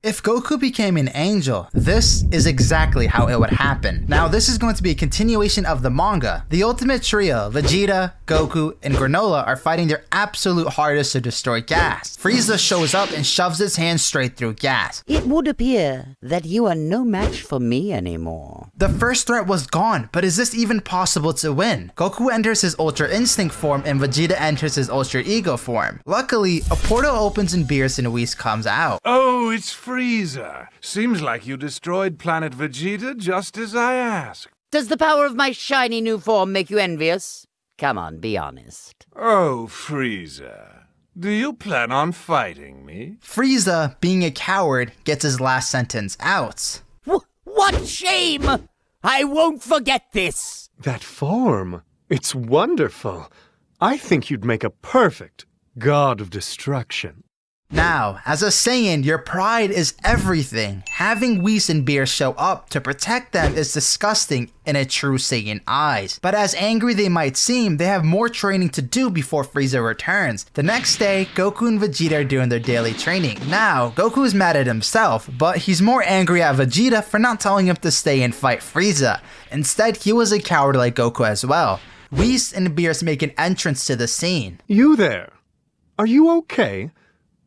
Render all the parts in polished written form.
If Goku became an angel, this is exactly how it would happen. Now, this is going to be a continuation of the manga. The ultimate trio, Vegeta, Goku, and Granola are fighting their absolute hardest to destroy gas. Frieza shows up and shoves his hand straight through gas. It would appear that you are no match for me anymore. The first threat was gone, but is this even possible to win? Goku enters his Ultra Instinct form and Vegeta enters his Ultra Ego form. Luckily, a portal opens and Beerus and Whis comes out. Oh, it's Frieza. Seems like you destroyed planet Vegeta just as I asked. Does the power of my shiny new form make you envious? Come on, be honest. Oh, Frieza. Do you plan on fighting me? Frieza, being a coward, gets his last sentence out. What shame! I won't forget this! That form, it's wonderful. I think you'd make a perfect god of destruction. Now, as a Saiyan, your pride is everything. Having Whis and Beerus show up to protect them is disgusting in a true Saiyan eyes. But as angry they might seem, they have more training to do before Frieza returns. The next day, Goku and Vegeta are doing their daily training. Now, Goku is mad at himself, but he's more angry at Vegeta for not telling him to stay and fight Frieza. Instead, he was a coward like Goku as well. Whis and Beerus make an entrance to the scene. You there? Are you okay?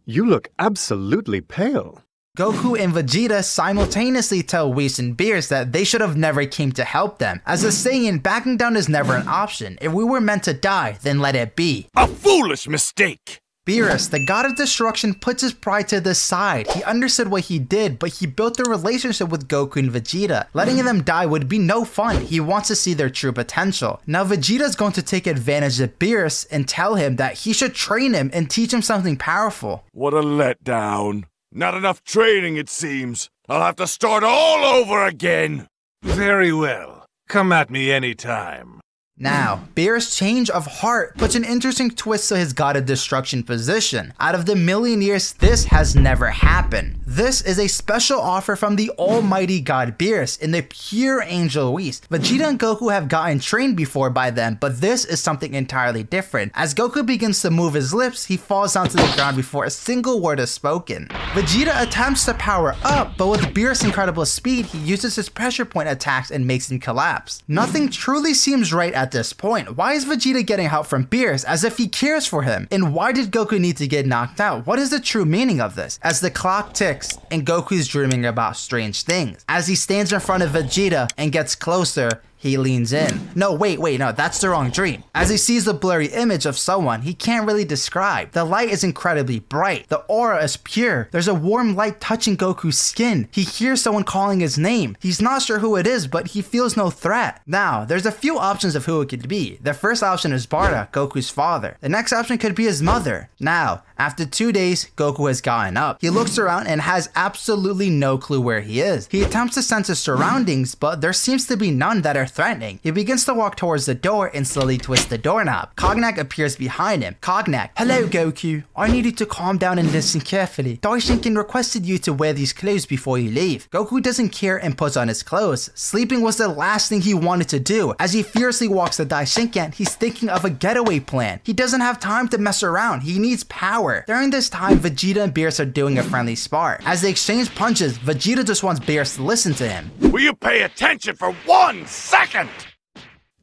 You look absolutely pale. Goku and Vegeta simultaneously tell Whis and Beerus that they should have never came to help them. As a Saiyan, backing down is never an option. If we were meant to die, then let it be. A foolish mistake! Beerus, the god of destruction, puts his pride to the side. He understood what he did, but he built a relationship with Goku and Vegeta. Letting them die would be no fun. He wants to see their true potential. Now Vegeta's going to take advantage of Beerus and tell him that he should train him and teach him something powerful. What a letdown. Not enough training, it seems. I'll have to start all over again. Very well. Come at me anytime. Now, Beerus' change of heart puts an interesting twist to his god of destruction position. Out of the million years, this has never happened. This is a special offer from the almighty god Beerus in the pure angel Whis. Vegeta and Goku have gotten trained before by them, but this is something entirely different. As Goku begins to move his lips, he falls down to the ground before a single word is spoken. Vegeta attempts to power up, but with Beerus' incredible speed, he uses his pressure point attacks and makes him collapse. Nothing truly seems right at this point. Why is Vegeta getting help from Beerus as if he cares for him? And why did Goku need to get knocked out? What is the true meaning of this? As the clock ticks and Goku's dreaming about strange things. As he stands in front of Vegeta and gets closer, he leans in. No, wait, no, that's the wrong dream. As he sees the blurry image of someone he can't really describe. The light is incredibly bright. The aura is pure. There's a warm light touching Goku's skin. He hears someone calling his name. He's not sure who it is, but he feels no threat. Now, there's a few options of who it could be. The first option is Bardock, Goku's father. The next option could be his mother. Now, after 2 days, Goku has gotten up. He looks around and has absolutely no clue where he is. He attempts to sense his surroundings, but there seems to be none that are threatening. He begins to walk towards the door and slowly twists the doorknob. Cognac appears behind him. Cognac, hello Goku. I need you to calm down and listen carefully. Daishinken requested you to wear these clothes before you leave. Goku doesn't care and puts on his clothes. Sleeping was the last thing he wanted to do. As he fiercely walks to Daishinken, he's thinking of a getaway plan. He doesn't have time to mess around. He needs power. During this time, Vegeta and Beerus are doing a friendly spar. As they exchange punches, Vegeta just wants Beerus to listen to him. Will you pay attention for 1 second?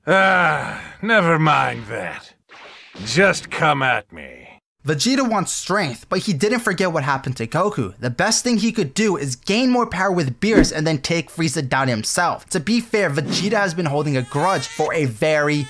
Never mind that. Just come at me. Vegeta wants strength, but he didn't forget what happened to Goku. The best thing he could do is gain more power with Beerus and then take Frieza down himself. To be fair, Vegeta has been holding a grudge for a very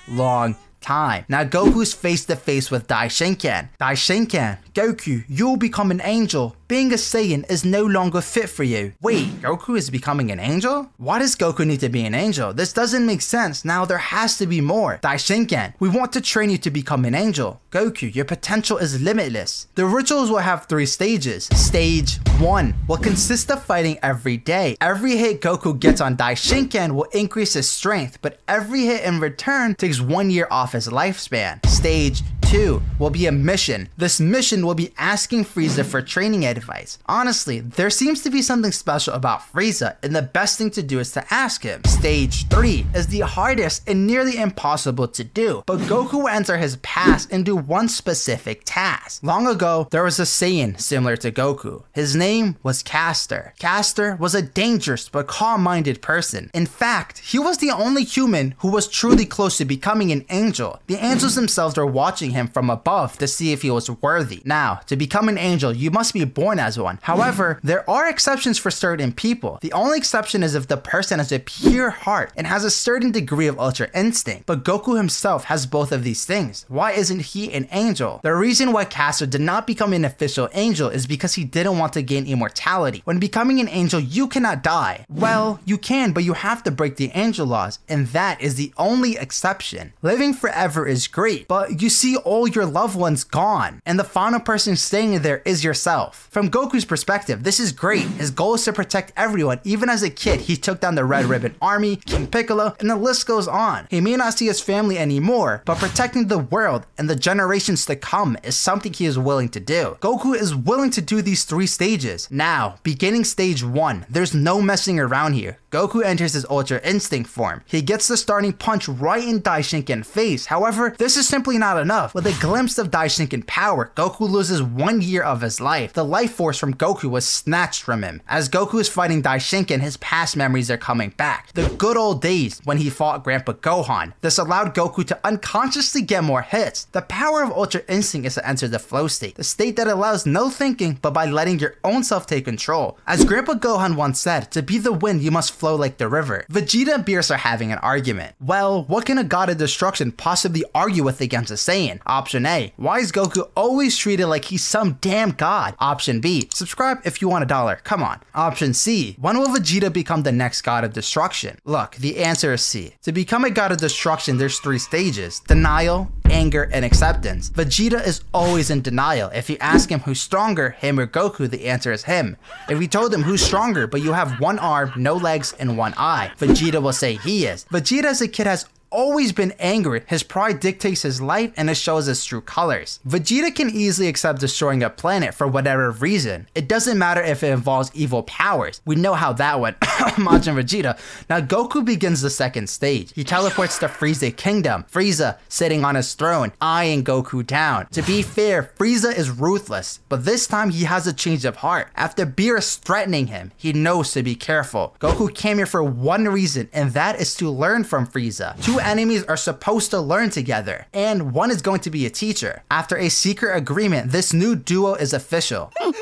long time. Now Goku's face to face with Daishinken. Daishinken, Goku, you'll become an angel. Being a Saiyan is no longer fit for you. Wait, Goku is becoming an angel? Why does Goku need to be an angel? This doesn't make sense. Now there has to be more. Daishinken, we want to train you to become an angel. Goku, your potential is limitless. The rituals will have 3 stages. Stage 1 will consist of fighting every day. Every hit Goku gets on Daishinken will increase his strength, but every hit in return takes 1 year off his lifespan. Stage 2 will be a mission. This mission will be asking Frieza for training advice. Honestly, there seems to be something special about Frieza, and the best thing to do is to ask him. Stage 3 is the hardest and nearly impossible to do, but Goku will enter his past and do one specific task. Long ago, there was a Saiyan similar to Goku. His name was Castor. Castor was a dangerous but calm-minded person. In fact, he was the only human who was truly close to becoming an angel. The angels themselves were watching him from above to see if he was worthy. Now, to become an angel, you must be born as one. However, there are exceptions for certain people. The only exception is if the person has a pure heart and has a certain degree of ultra instinct. But Goku himself has both of these things. Why isn't he an angel? The reason why Castor did not become an official angel is because he didn't want to gain immortality. When becoming an angel, you cannot die. Well, you can, but you have to break the angel laws, and that is the only exception. Living forever is great, but you see all your loved ones gone, and the final person staying there is yourself. From Goku's perspective, this is great. His goal is to protect everyone. Even as a kid, he took down the Red Ribbon Army, King Piccolo, and the list goes on. He may not see his family anymore, but protecting the world and the generations to come is something he is willing to do. Goku is willing to do these 3 stages. Now, beginning stage 1, there's no messing around here. Goku enters his Ultra Instinct form. He gets the starting punch right in Daishinken face. However, this is simply not enough. With a glimpse of Daishinken power, Goku loses 1 year of his life. The life force from Goku was snatched from him. As Goku is fighting Daishinken, his past memories are coming back. The good old days when he fought Grandpa Gohan. This allowed Goku to unconsciously get more hits. The power of Ultra Instinct is to enter the flow state, the state that allows no thinking but by letting your own self take control. As Grandpa Gohan once said, to be the wind you must flow like the river. Vegeta and Beerus are having an argument. Well, what can a god of destruction possibly argue with against a Saiyan? Option A, why is Goku always treated like he's some damn god? Option B, subscribe if you want $1, come on. Option C, when will Vegeta become the next god of destruction? Look, the answer is C. To become a god of destruction, there's 3 stages: denial, anger, and acceptance. Vegeta is always in denial. If you ask him who's stronger, him or Goku, the answer is him. If you told him who's stronger, but you have 1 arm, no legs, and 1 eye, Vegeta will say he is. Vegeta as a kid has always been angry. His pride dictates his life and it shows his true colors. Vegeta can easily accept destroying a planet for whatever reason. It doesn't matter if it involves evil powers. We know how that went. Majin Vegeta. Now Goku begins the 2nd stage. He teleports to Frieza Kingdom. Frieza sitting on his throne, eyeing Goku down. To be fair, Frieza is ruthless, but this time he has a change of heart. After Beerus threatening him, he knows to be careful. Goku came here for one reason, and that is to learn from Frieza. 2 enemies are supposed to learn together, and one is going to be a teacher. After a secret agreement, this new duo is official. Kick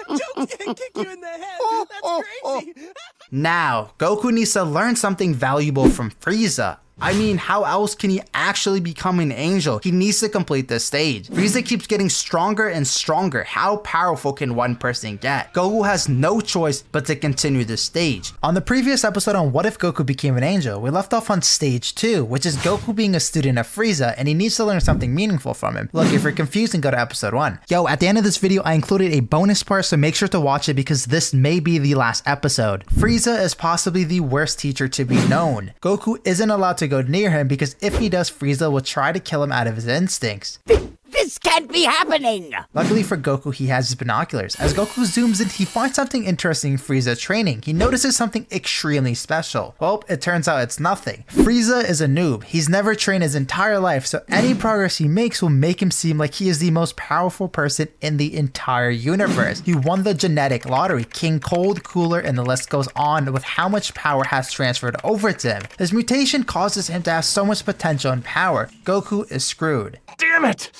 you in the head. That's crazy. Now, Goku needs to learn something valuable from Frieza. I mean, how else can he actually become an angel? He needs to complete this stage. Frieza keeps getting stronger and stronger. How powerful can one person get? Goku has no choice but to continue this stage. On the previous episode on What If Goku Became an Angel, we left off on stage 2, which is Goku being a student of Frieza and he needs to learn something meaningful from him. Look, if you're confused, then go to episode 1. Yo, at the end of this video, I included a bonus part, so make sure to watch it because this may be the last episode. Frieza is possibly the worst teacher to be known. Goku isn't allowed to go near him because if he does, Frieza will try to kill him out of his instincts. This can't be happening! Luckily for Goku, he has his binoculars. As Goku zooms in, he finds something interesting in Frieza training. He notices something extremely special. Well, it turns out it's nothing. Frieza is a noob. He's never trained his entire life, so any progress he makes will make him seem like he is the most powerful person in the entire universe. He won the genetic lottery, King Cold, Cooler, and the list goes on with how much power has transferred over to him. His mutation causes him to have so much potential and power. Goku is screwed. Damn it!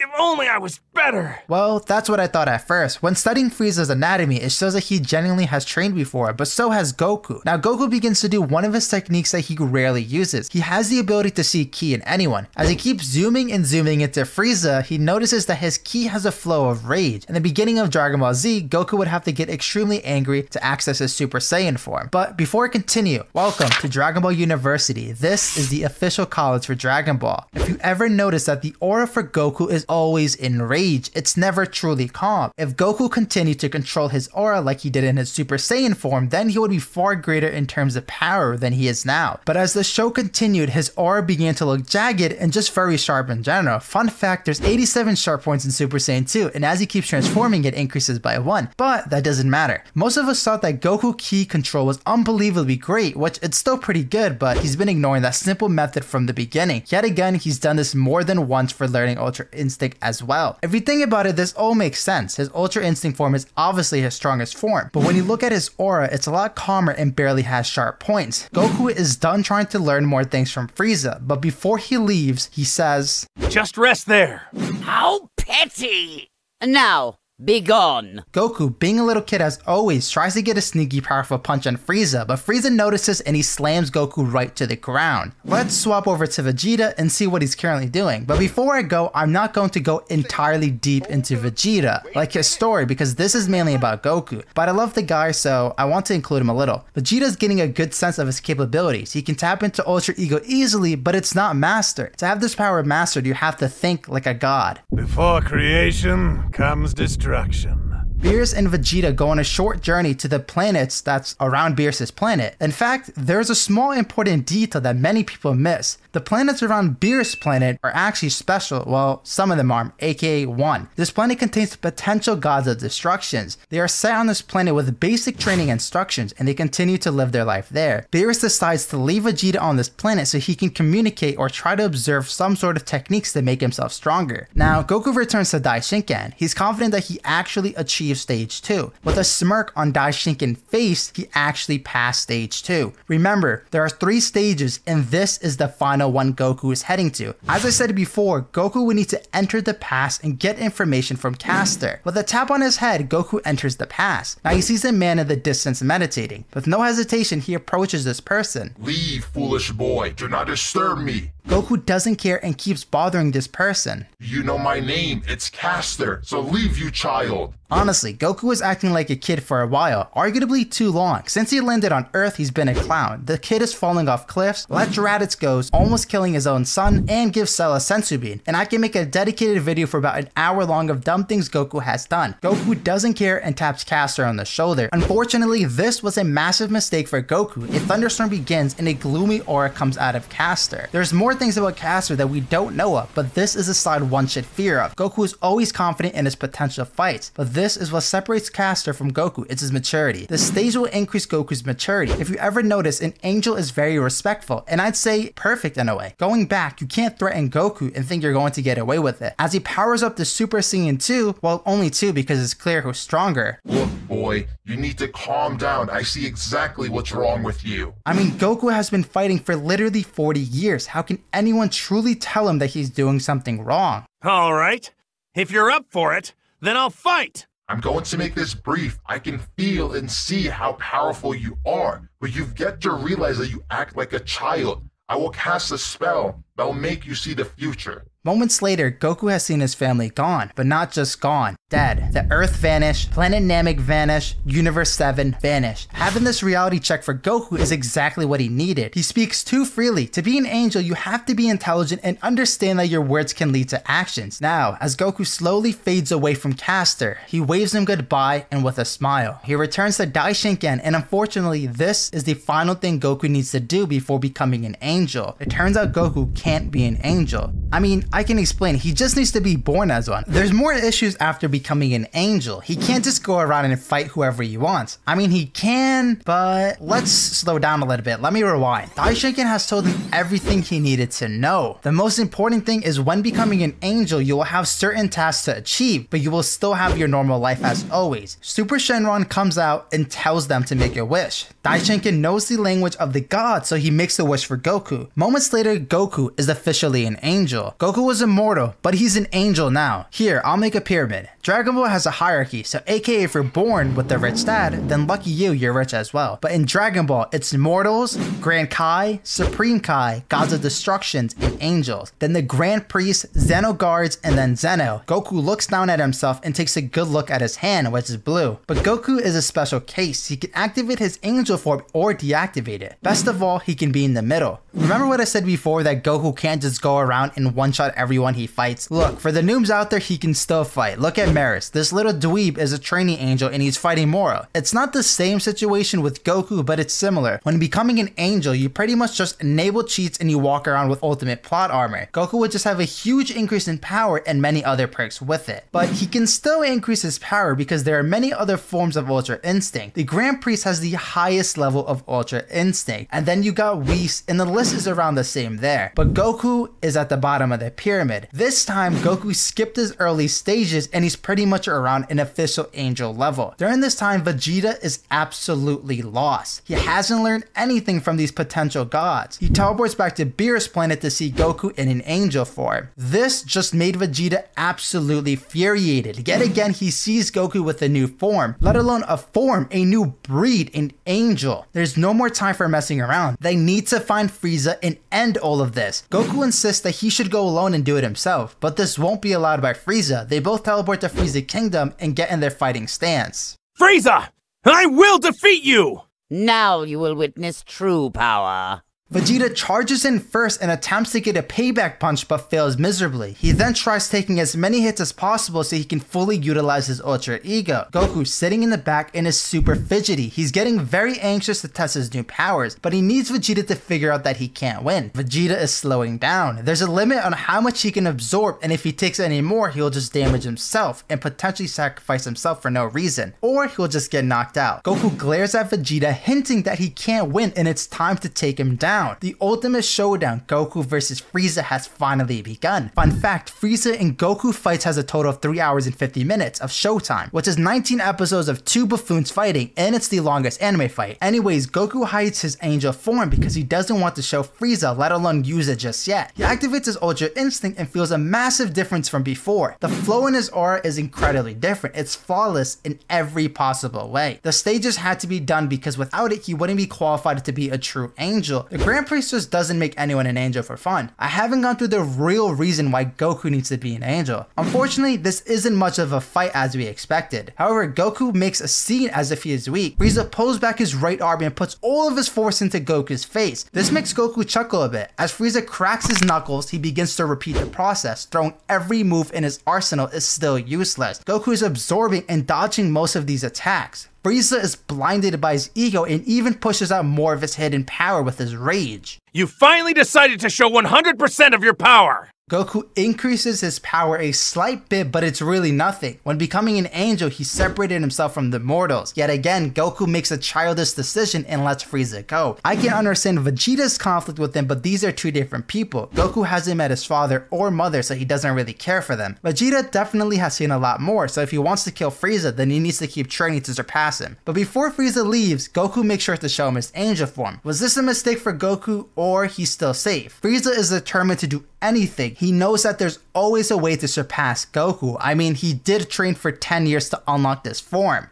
If only I was better! Well, that's what I thought at first. When studying Frieza's anatomy, it shows that he genuinely has trained before, but so has Goku. Now, Goku begins to do one of his techniques that he rarely uses. He has the ability to see ki in anyone. As he keeps zooming and zooming into Frieza, he notices that his ki has a flow of rage. In the beginning of Dragon Ball Z, Goku would have to get extremely angry to access his Super Saiyan form. But before I continue, welcome to Dragon Ball University. This is the official college for Dragon Ball. If you ever notice that the aura for Goku is always in rage. It's never truly calm. If Goku continued to control his aura like he did in his Super Saiyan form, then he would be far greater in terms of power than he is now. But as the show continued, his aura began to look jagged and just very sharp in general. Fun fact, there's 87 sharp points in Super Saiyan 2, and as he keeps transforming, it increases by 1. But that doesn't matter. Most of us thought that Goku ki control was unbelievably great, which it's still pretty good, but he's been ignoring that simple method from the beginning. Yet again, he's done this more than once for learning Ultra Instinct as well. If you think about it, this all makes sense. His Ultra Instinct form is obviously his strongest form, but when you look at his aura, it's a lot calmer and barely has sharp points. Goku is done trying to learn more things from Frieza, but before he leaves, he says, Just rest there. How petty! Now, be gone. Goku, being a little kid as always, tries to get a sneaky powerful punch on Frieza, but Frieza notices and he slams Goku right to the ground. Let's swap over to Vegeta and see what he's currently doing. But before I go, I'm not going to go entirely deep into Vegeta, like his story, because this is mainly about Goku. But I love the guy, so I want to include him a little. Vegeta's getting a good sense of his capabilities. He can tap into Ultra Ego easily, but it's not mastered. To have this power mastered, you have to think like a god. Before creation comes destruction. Beerus and Vegeta go on a short journey to the planets that's around Beerus' planet. In fact, there's a small important detail that many people miss. The planets around Beerus' planet are actually special, well, some of them are, aka 1. This planet contains potential gods of destructions. They are set on this planet with basic training instructions, and they continue to live their life there. Beerus decides to leave Vegeta on this planet so he can communicate or try to observe some sort of techniques to make himself stronger. Now, Goku returns to Daishinkan. He's confident that he actually achieved stage 2. With a smirk on Daishinkan's face, he actually passed stage 2. Remember, there are 3 stages, and this is the final one Goku is heading to. As I said before, Goku would need to enter the past and get information from Caster. With a tap on his head, Goku enters the past. Now he sees a man in the distance meditating. With no hesitation, he approaches this person. Leave, foolish boy. Do not disturb me. Goku doesn't care and keeps bothering this person. You know my name. It's Caster. So leave, you child. Honestly, Goku was acting like a kid for a while, arguably too long. Since he landed on Earth, he's been a clown. The kid is falling off cliffs, lets Raditz goes, almost killing his own son, and gives Cell a senzu bean. And I can make a dedicated video for about an hour long of dumb things Goku has done. Goku doesn't care and taps Caster on the shoulder. Unfortunately, this was a massive mistake for Goku. A thunderstorm begins and a gloomy aura comes out of Caster. There's more things about Caster that we don't know of, but this is a side one should fear of. Goku is always confident in his potential fights, but this is what separates Caster from Goku. It's his maturity. The stage will increase Goku's maturity. If you ever notice, an angel is very respectful, and I'd say perfect in a way. Going back, you can't threaten Goku and think you're going to get away with it. As he powers up the Super Saiyan 2, well, only 2 because it's clear who's stronger. Look, boy, you need to calm down. I see exactly what's wrong with you. I mean, Goku has been fighting for literally 40 years. How can anyone truly tell him that he's doing something wrong? All right. If you're up for it, then I'll fight. I'm going to make this brief. I can feel and see how powerful you are, but you've yet to realize that you act like a child. I will cast a spell that will make you see the future. Moments later, Goku has seen his family gone, but not just gone, dead. The Earth vanished, Planet Namek vanished, Universe 7 vanished. Having this reality check for Goku is exactly what he needed. He speaks too freely. To be an angel, you have to be intelligent and understand that your words can lead to actions. Now, as Goku slowly fades away from Caster, he waves him goodbye and with a smile. He returns to Daishinkan, and unfortunately, this is the final thing Goku needs to do before becoming an angel. It turns out Goku can't be an angel. I mean, I can explain, he just needs to be born as one. There's more issues after becoming an angel. He can't just go around and fight whoever he wants. I mean, he can, but let's slow down a little bit. Let me rewind. Daishinkan has told him everything he needed to know. The most important thing is when becoming an angel, you will have certain tasks to achieve, but you will still have your normal life as always. Super Shenron comes out and tells them to make a wish. Daishinkan knows the language of the gods, so he makes a wish for Goku. Moments later, Goku is officially an angel. Goku was immortal, but he's an angel now. Here, I'll make a pyramid. Dragon Ball has a hierarchy, so aka if you're born with a rich dad, then lucky you're rich as well. But in Dragon Ball, it's mortals, Grand Kai, Supreme Kai, Gods of Destructions, and Angels. Then the Grand Priest, Xeno Guards, and then Zeno. Goku looks down at himself and takes a good look at his hand, which is blue. But Goku is a special case. He can activate his angel form or deactivate it. Best of all, he can be in the middle. Remember what I said before that Goku can't just go around and one-shot everyone he fights? Look, for the noobs out there, he can still fight. Look at Maris. This little dweeb is a training angel and he's fighting Moro. It's not the same situation with Goku, but it's similar. When becoming an angel, you pretty much just enable cheats and you walk around with ultimate plot armor. Goku would just have a huge increase in power and many other perks with it. But he can still increase his power because there are many other forms of Ultra Instinct. The Grand Priest has the highest level of Ultra Instinct, and then you got Whis, and the list is around the same there. But Goku is at the bottom of the pyramid. This time, Goku skipped his early stages and he's pretty much around an official angel level. During this time, Vegeta is absolutely lost. He hasn't learned anything from these potential gods. He teleports back to Beerus' planet to see Goku in an angel form. This just made Vegeta absolutely infuriated. Yet again, he sees Goku with a new form, let alone a form, a new breed, an angel. There's no more time for messing around. They need to find Frieza and end all of this. Goku insists that he should go alone and do it himself, but this won't be allowed by Frieza. They both teleport to Frieza Kingdom and get in their fighting stance. Frieza! I will defeat you! Now you will witness true power. Vegeta charges in first and attempts to get a payback punch but fails miserably. He then tries taking as many hits as possible so he can fully utilize his Ultra Ego. Goku sitting in the back and is super fidgety. He's getting very anxious to test his new powers, but he needs Vegeta to figure out that he can't win. Vegeta is slowing down. There's a limit on how much he can absorb, and if he takes any more, he'll just damage himself and potentially sacrifice himself for no reason, or he'll just get knocked out. Goku glares at Vegeta, hinting that he can't win and it's time to take him down. The ultimate showdown, Goku vs Frieza, has finally begun. Fun fact, Frieza and Goku fights has a total of 3 hours and 50 minutes of showtime, which is 19 episodes of two buffoons fighting, and it's the longest anime fight. Anyways, Goku hides his angel form because he doesn't want to show Frieza, let alone use it just yet. He activates his Ultra Instinct and feels a massive difference from before. The flow in his aura is incredibly different. It's flawless in every possible way. The stages had to be done because without it, he wouldn't be qualified to be a true angel. The Grand Priest just doesn't make anyone an angel for fun. I haven't gone through the real reason why Goku needs to be an angel. Unfortunately, this isn't much of a fight as we expected. However, Goku makes a scene as if he is weak. Frieza pulls back his right arm and puts all of his force into Goku's face. This makes Goku chuckle a bit. As Frieza cracks his knuckles, he begins to repeat the process, throwing every move in his arsenal is still useless. Goku is absorbing and dodging most of these attacks. Frieza is blinded by his ego and even pushes out more of his hidden power with his rage. You finally decided to show 100% of your power! Goku increases his power a slight bit, but it's really nothing. When becoming an angel, he separated himself from the mortals. Yet again, Goku makes a childish decision and lets Frieza go. I can understand Vegeta's conflict with him, but these are two different people. Goku hasn't met his father or mother, so he doesn't really care for them. Vegeta definitely has seen a lot more, so if he wants to kill Frieza, then he needs to keep training to surpass him. But before Frieza leaves, Goku makes sure to show him his angel form. Was this a mistake for Goku, or he's still safe? Frieza is determined to do anything. He knows that there's always a way to surpass Goku. I mean, he did train for 10 years to unlock this form.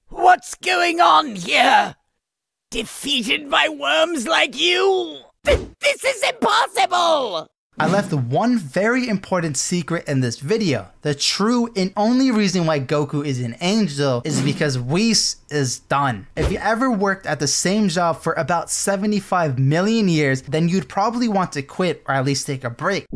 What's going on here? Defeated by worms like you? This is impossible! I left one very important secret in this video. The true and only reason why Goku is an angel is because Whis is done. If you ever worked at the same job for about 75 million years, then you'd probably want to quit or at least take a break.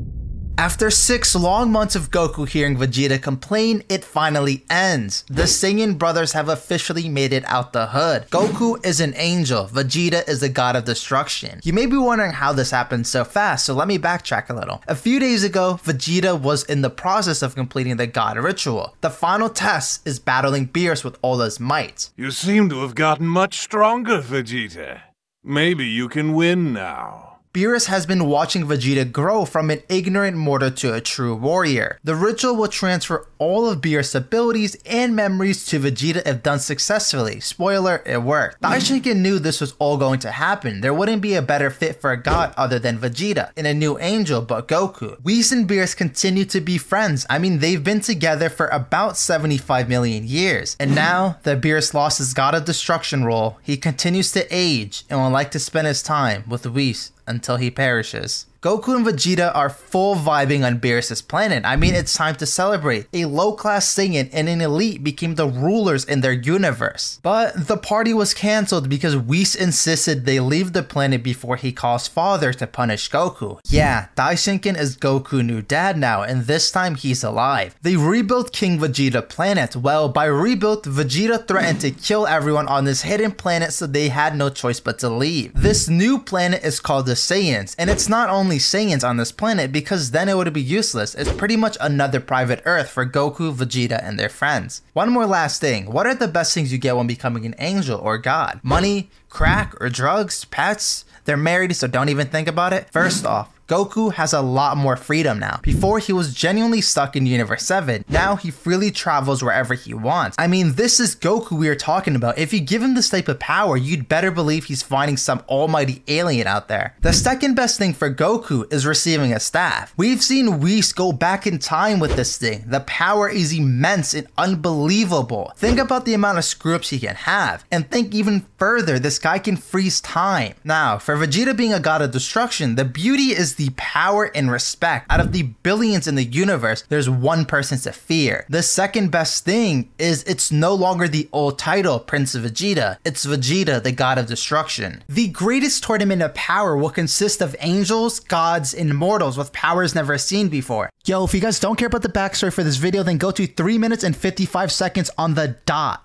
After 6 long months of Goku hearing Vegeta complain, it finally ends. The Saiyan brothers have officially made it out the hood. Goku is an angel, Vegeta is the god of destruction. You may be wondering how this happened so fast, so let me backtrack a little. A few days ago, Vegeta was in the process of completing the god ritual. The final test is battling Beerus with all his might. You seem to have gotten much stronger, Vegeta. Maybe you can win now. Beerus has been watching Vegeta grow from an ignorant mortal to a true warrior. The ritual will transfer all of Beerus' abilities and memories to Vegeta if done successfully. Spoiler, it worked. Daishinkan knew this was all going to happen. There wouldn't be a better fit for a god other than Vegeta, and a new angel but Goku. Whis and Beerus continue to be friends. I mean, they've been together for about 75 million years. And now that Beerus lost his god of destruction role, he continues to age and would like to spend his time with Whis until he perishes. Goku and Vegeta are full vibing on Beerus' planet. I mean, it's time to celebrate. A low-class Saiyan and an elite became the rulers in their universe. But the party was cancelled because Whis insisted they leave the planet before he calls father to punish Goku. Yeah, Daishinken is Goku's new dad now, and this time he's alive. They rebuilt King Vegeta planet. Well, by rebuilt, Vegeta threatened to kill everyone on this hidden planet, so they had no choice but to leave. This new planet is called the Saiyans, and it's not only Saiyans on this planet because then it would be useless. It's pretty much another private Earth for Goku, Vegeta, and their friends. One more last thing. What are the best things you get when becoming an angel or god? Money, crack, or drugs, pets? They're married, so don't even think about it. First off, Goku has a lot more freedom now. Before, he was genuinely stuck in Universe 7. Now, he freely travels wherever he wants. I mean, this is Goku we are talking about. If you give him this type of power, you'd better believe he's finding some almighty alien out there. The second best thing for Goku is receiving a staff. We've seen Whis go back in time with this thing. The power is immense and unbelievable. Think about the amount of screw-ups he can have. And think even further, this guy can freeze time. Now, for Vegeta being a god of destruction, the beauty is the power and respect. Out of the billions in the universe, there's one person to fear. The second best thing is it's no longer the old title, Prince of Vegeta. It's Vegeta, the god of destruction. The greatest tournament of power will consist of angels, gods, and mortals with powers never seen before. Yo, if you guys don't care about the backstory for this video, then go to 3 minutes and 55 seconds on the dot.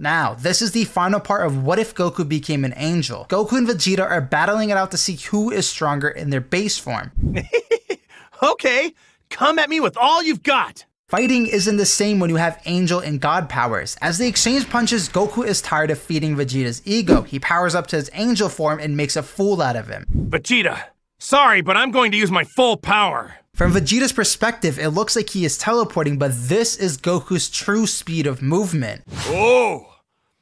Now, this is the final part of what if Goku became an angel. Goku and Vegeta are battling it out to see who is stronger in their base form. Okay, come at me with all you've got. Fighting isn't the same when you have angel and god powers. As they exchange punches, Goku is tired of feeding Vegeta's ego. He powers up to his angel form and makes a fool out of him. Vegeta, sorry, but I'm going to use my full power. From Vegeta's perspective, it looks like he is teleporting, but this is Goku's true speed of movement. Oh,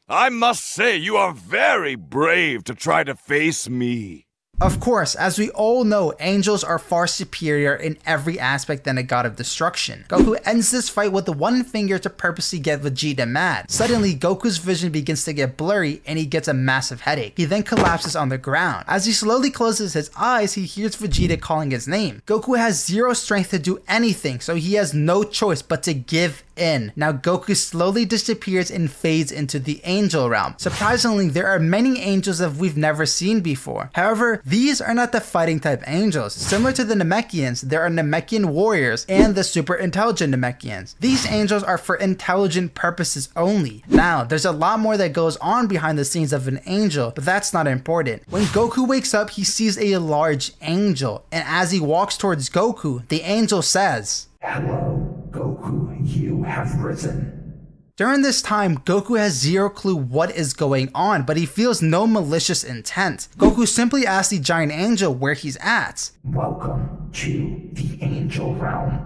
I must say you are very brave to try to face me. Of course, as we all know, angels are far superior in every aspect than a god of destruction. Goku ends this fight with one finger to purposely get Vegeta mad. Suddenly, Goku's vision begins to get blurry and he gets a massive headache. He then collapses on the ground. As he slowly closes his eyes, he hears Vegeta calling his name. Goku has zero strength to do anything, so he has no choice but to give in. Now Goku slowly disappears and fades into the angel realm. Surprisingly, there are many angels that we've never seen before. However, these are not the fighting type angels. Similar to the Namekians, there are Namekian warriors and the super intelligent Namekians. These angels are for intelligent purposes only. Now, there's a lot more that goes on behind the scenes of an angel, but that's not important. When Goku wakes up, he sees a large angel, and as he walks towards Goku, the angel says, "Hello, Goku, you have risen." During this time, Goku has zero clue what is going on, but he feels no malicious intent. Goku simply asks the giant angel where he's at. "Welcome to the angel realm."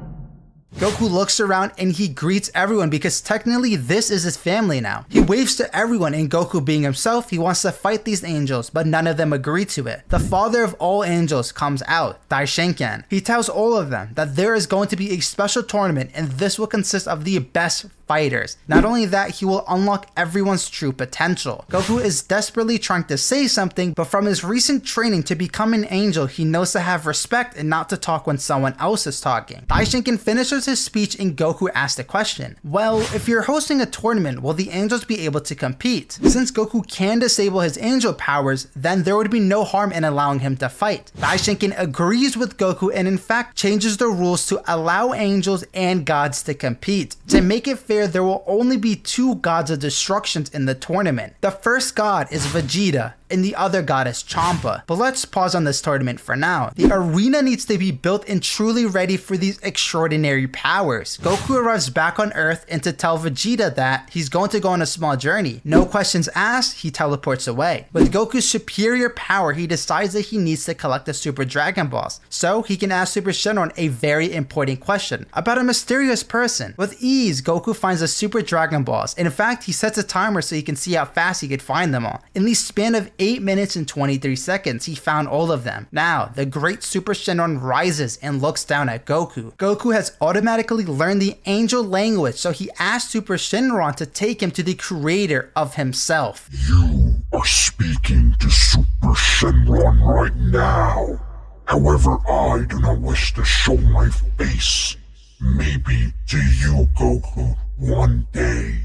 Goku looks around and he greets everyone because technically this is his family now. He waves to everyone, and Goku being himself, he wants to fight these angels, but none of them agree to it. The father of all angels comes out, Daishinken. He tells all of them that there is going to be a special tournament and this will consist of the best fighters. Not only that, he will unlock everyone's true potential. Goku is desperately trying to say something, but from his recent training to become an angel, he knows to have respect and not to talk when someone else is talking. Daishinken finishes his speech and Goku asks a question. Well, if you're hosting a tournament, will the angels be able to compete? Since Goku can disable his angel powers, then there would be no harm in allowing him to fight. Daishinken agrees with Goku and in fact changes the rules to allow angels and gods to compete. To make it fair, there will only be 2 gods of destruction in the tournament. The first god is Vegeta, and the other god is Champa. But let's pause on this tournament for now. The arena needs to be built and truly ready for these extraordinary powers. Goku arrives back on Earth and to tell Vegeta that he's going to go on a small journey. No questions asked, he teleports away. With Goku's superior power, he decides that he needs to collect the Super Dragon Balls, so he can ask Super Shenron a very important question about a mysterious person. With ease, Goku finds the Super Dragon Balls. In fact, he sets a timer so he can see how fast he could find them all. In the span of 8 minutes and 23 seconds, he found all of them. Now, the great Super Shenron rises and looks down at Goku. Goku has automatically learned the angel language, so he asks Super Shenron to take him to the creator of himself. You are speaking to Super Shenron right now. However, I do not wish to show my face. Maybe to you, Goku, one day.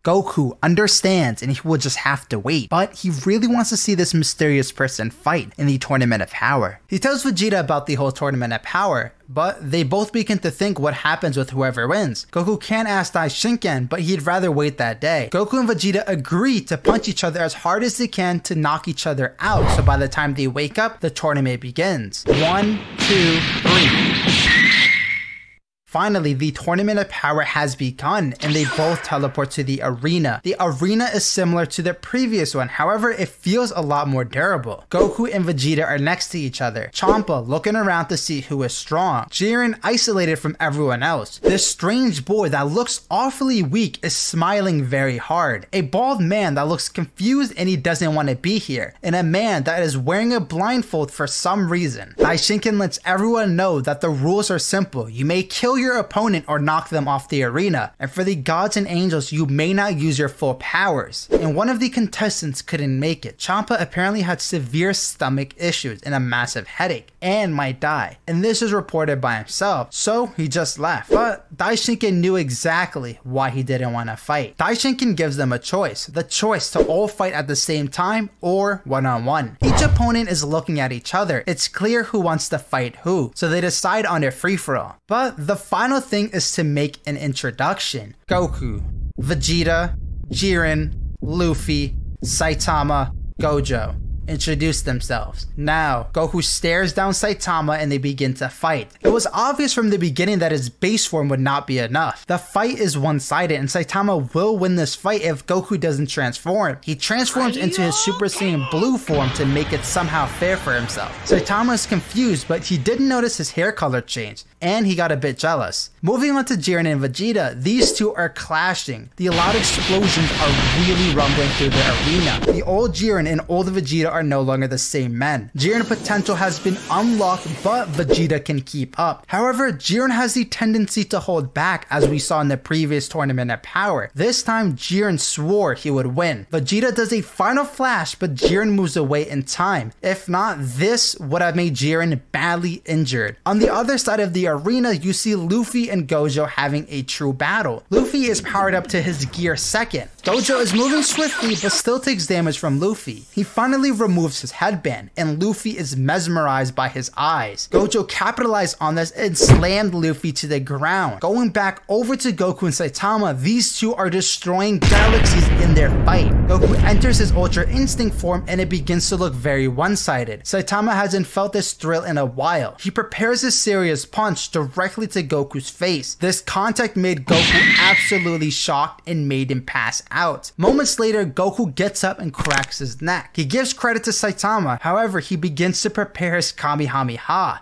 Goku understands and he will just have to wait, but he really wants to see this mysterious person fight in the Tournament of Power. He tells Vegeta about the whole Tournament of Power, but they both begin to think what happens with whoever wins. Goku can ask Daishinken, but he'd rather wait that day. Goku and Vegeta agree to punch each other as hard as they can to knock each other out, so by the time they wake up, the tournament begins. 1, 2, 3. Finally, the Tournament of Power has begun, and they both teleport to the arena. The arena is similar to the previous one, however, it feels a lot more durable. Goku and Vegeta are next to each other, Champa looking around to see who is strong, Jiren isolated from everyone else. This strange boy that looks awfully weak is smiling very hard, a bald man that looks confused and he doesn't want to be here, and a man that is wearing a blindfold for some reason. Daishinken lets everyone know that the rules are simple. You may kill your opponent or knock them off the arena, and for the gods and angels you may not use your full powers. And one of the contestants couldn't make it. Champa apparently had severe stomach issues and a massive headache and might die, and this is reported by himself, so he just left. But Daishinken knew exactly why he didn't want to fight. Daishinken gives them a choice, the choice to all fight at the same time or one-on-one. Each opponent is looking at each other. It's clear who wants to fight who, so they decide on a free-for-all. But the final thing is to make an introduction. Goku, Vegeta, Jiren, Luffy, Saitama, Gojo introduce themselves. Now, Goku stares down Saitama and they begin to fight. It was obvious from the beginning that his base form would not be enough. The fight is one-sided and Saitama will win this fight if Goku doesn't transform. He transforms into his Super Saiyan Blue form to make it somehow fair for himself. Saitama is confused, but he didn't notice his hair color change, and he got a bit jealous. Moving on to Jiren and Vegeta, these two are clashing. The loud explosions are really rumbling through the arena. The old Jiren and old Vegeta are no longer the same men. Jiren potential has been unlocked, but Vegeta can keep up. However, Jiren has the tendency to hold back, as we saw in the previous Tournament of Power. This time, Jiren swore he would win. Vegeta does a final flash, but Jiren moves away in time. If not, this would have made Jiren badly injured. On the other side of the arena, you see Luffy and Gojo having a true battle. Luffy is powered up to his gear 2nd. Gojo is moving swiftly, but still takes damage from Luffy. He finally removes his headband, and Luffy is mesmerized by his eyes. Gojo capitalized on this and slammed Luffy to the ground. Going back over to Goku and Saitama, these two are destroying galaxies in their fight. Goku enters his Ultra Instinct form and it begins to look very one-sided. Saitama hasn't felt this thrill in a while. He prepares a serious punch directly to Goku's face. This contact made Goku absolutely shocked and made him pass out. Moments later, Goku gets up and cracks his neck. He gives credit to Saitama, however, he begins to prepare his Kamehameha.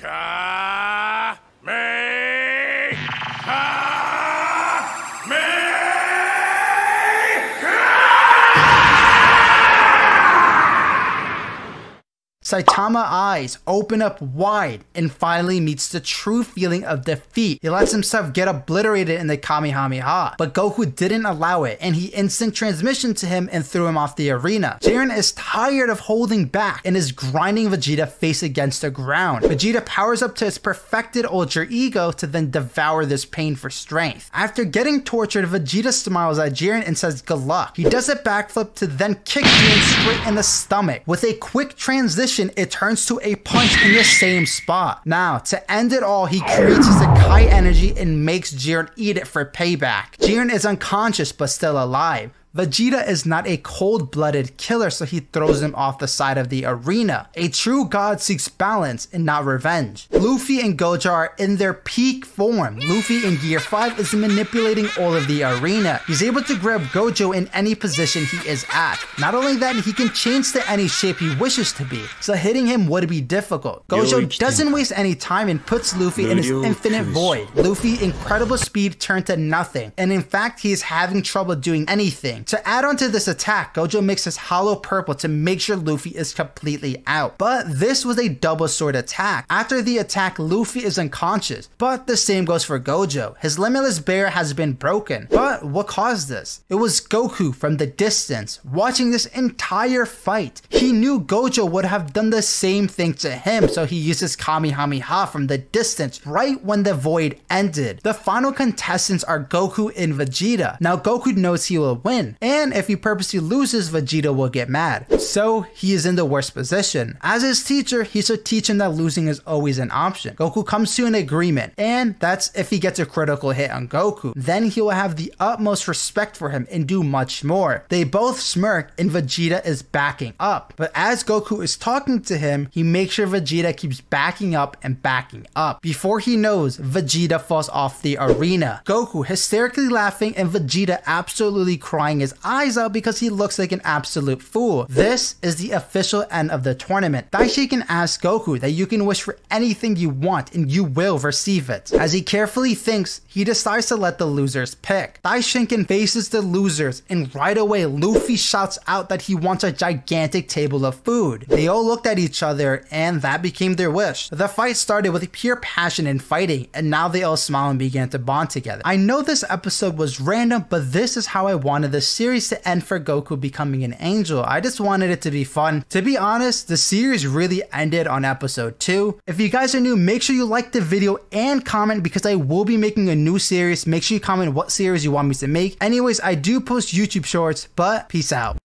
Saitama's eyes open up wide and finally meets the true feeling of defeat. He lets himself get obliterated in the Kamehameha, but Goku didn't allow it, and he instant transmission to him and threw him off the arena. Jiren is tired of holding back and is grinding Vegeta face against the ground. Vegeta powers up to his perfected Ultra Ego to then devour this pain for strength. After getting tortured, Vegeta smiles at Jiren and says good luck. He does a backflip to then kick Jiren straight in the stomach. With a quick transition, it turns to a punch in the same spot. Now, to end it all, he creates his Kai energy and makes Jiren eat it for payback. Jiren is unconscious but still alive. Vegeta is not a cold-blooded killer, so he throws him off the side of the arena. A true god seeks balance and not revenge. Luffy and Gojo are in their peak form. Luffy in Gear 5 is manipulating all of the arena. He's able to grab Gojo in any position he is at. Not only that, he can change to any shape he wishes to be, so hitting him would be difficult. Gojo doesn't waste any time and puts Luffy in his infinite void. Luffy's incredible speed turned to nothing, and in fact, he is having trouble doing anything. To add on to this attack, Gojo makes his hollow purple to make sure Luffy is completely out. But this was a double sword attack. After the attack, Luffy is unconscious, but the same goes for Gojo. His limitless barrier has been broken. But what caused this? It was Goku from the distance, watching this entire fight. He knew Gojo would have done the same thing to him, so he uses Kamehameha from the distance right when the void ended. The final contestants are Goku and Vegeta. Now Goku knows he will win, and if he purposely loses, Vegeta will get mad. So he is in the worst position. As his teacher, he should teach him that losing is always an option. Goku comes to an agreement, and that's if he gets a critical hit on Goku. Then he will have the utmost respect for him and do much more. They both smirk and Vegeta is backing up. But as Goku is talking to him, he makes sure Vegeta keeps backing up and backing up. Before he knows, Vegeta falls off the arena. Goku hysterically laughing and Vegeta absolutely crying his eyes out because he looks like an absolute fool. This is the official end of the tournament. Daishiken asks Goku that you can wish for anything you want and you will receive it. As he carefully thinks, he decides to let the losers pick. Daishiken faces the losers and right away Luffy shouts out that he wants a gigantic table of food. They all looked at each other and that became their wish. The fight started with pure passion and fighting, and now they all smile and began to bond together. I know this episode was random, but this is how I wanted the series to end for Goku becoming an angel. I just wanted it to be fun. To be honest, the series really ended on episode 2. If you guys are new, make sure you like the video and comment because I will be making a new series. Make sure you comment what series you want me to make. Anyways, I do post YouTube shorts, but peace out.